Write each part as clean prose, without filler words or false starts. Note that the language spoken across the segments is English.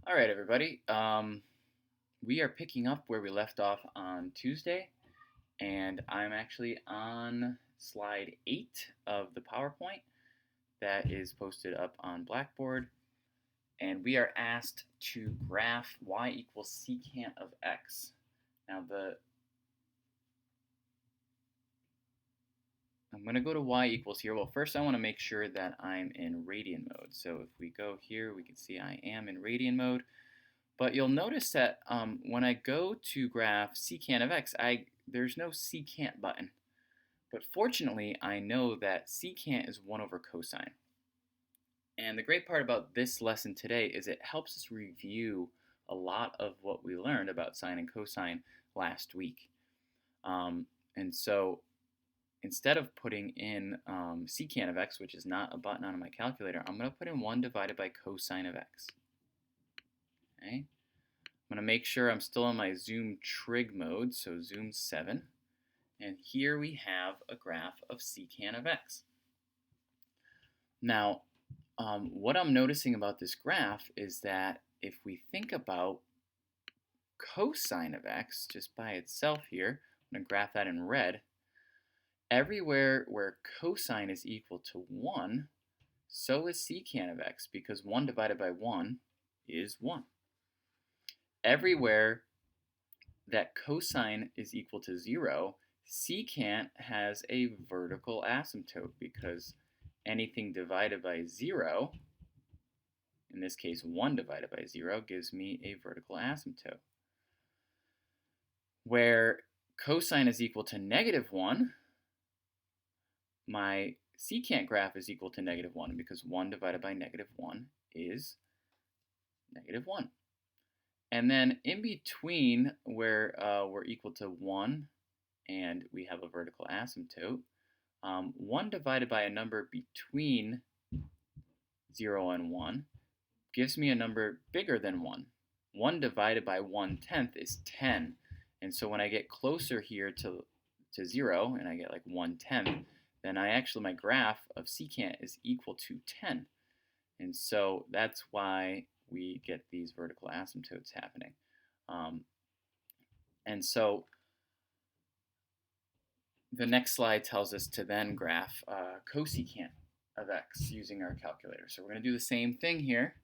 All right, everybody. We are picking up where we left off on Tuesday, and I'm actually on slide 8 of the PowerPoint that is posted up on Blackboard, and we are asked to graph y equals secant of x. Now, I'm going to go to y equals here. Well, first I want to make sure that I'm in radian mode. So if we go here, we can see I am in radian mode. But you'll notice that when I go to graph secant of x, there's no secant button. But fortunately, I know that secant is 1 over cosine. And the great part about this lesson today is it helps us review a lot of what we learned about sine and cosine last week. And so instead of putting in secant of x, which is not a button on my calculator, I'm going to put in 1 divided by cosine of x. Okay? I'm going to make sure I'm still in my zoom trig mode, so zoom 7. And here we have a graph of secant of x. Now, what I'm noticing about this graph is that if we think about cosine of x just by itself here, I'm going to graph that in red, everywhere where cosine is equal to 1, so is secant of x, because 1 divided by 1 is 1. Everywhere that cosine is equal to 0, secant has a vertical asymptote, because anything divided by 0, in this case 1 divided by 0, gives me a vertical asymptote. Where cosine is equal to -1, my secant graph is equal to -1, because 1 divided by -1 is -1. And then in between where we're equal to 1 and we have a vertical asymptote, 1 divided by a number between 0 and 1 gives me a number bigger than 1. 1 divided by 1/10 is 10. And so when I get closer here to 0 and I get like 1/10, then my graph of secant is equal to 10. And so that's why we get these vertical asymptotes happening. And so the next slide tells us to then graph cosecant of x using our calculator. So we're going to do the same thing here,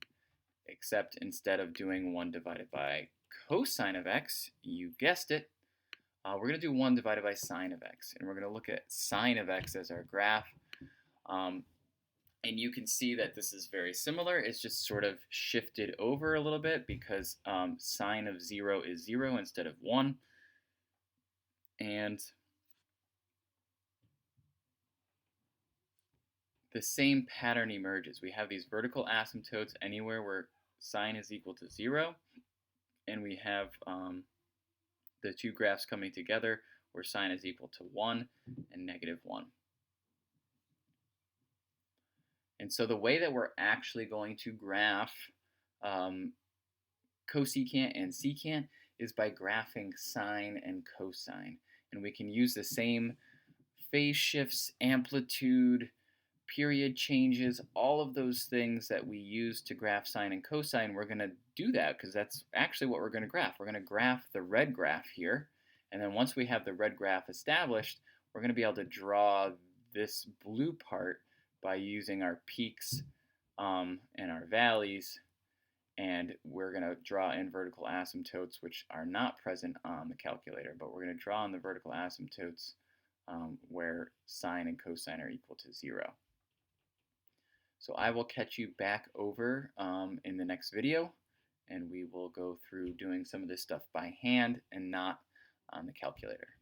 except instead of doing 1 divided by cosine of x, you guessed it, we're going to do 1 divided by sine of x. And we're going to look at sine of x as our graph. And you can see that this is very similar. It's just sort of shifted over a little bit because sine of 0 is 0 instead of 1. And the same pattern emerges. We have these vertical asymptotes anywhere where sine is equal to 0. And we have the two graphs coming together where sine is equal to 1 and -1. And so the way that we're actually going to graph cosecant and secant is by graphing sine and cosine. And we can use the same phase shifts, amplitude, period changes, all of those things that we use to graph sine and cosine. We're going to do that because that's actually what we're going to graph. We're going to graph the red graph here. And then once we have the red graph established, we're going to be able to draw this blue part by using our peaks and our valleys, and we're going to draw in vertical asymptotes, which are not present on the calculator, but we're going to draw in the vertical asymptotes where sine and cosine are equal to 0. So I will catch you back over in the next video, and we will go through doing some of this stuff by hand and not on the calculator.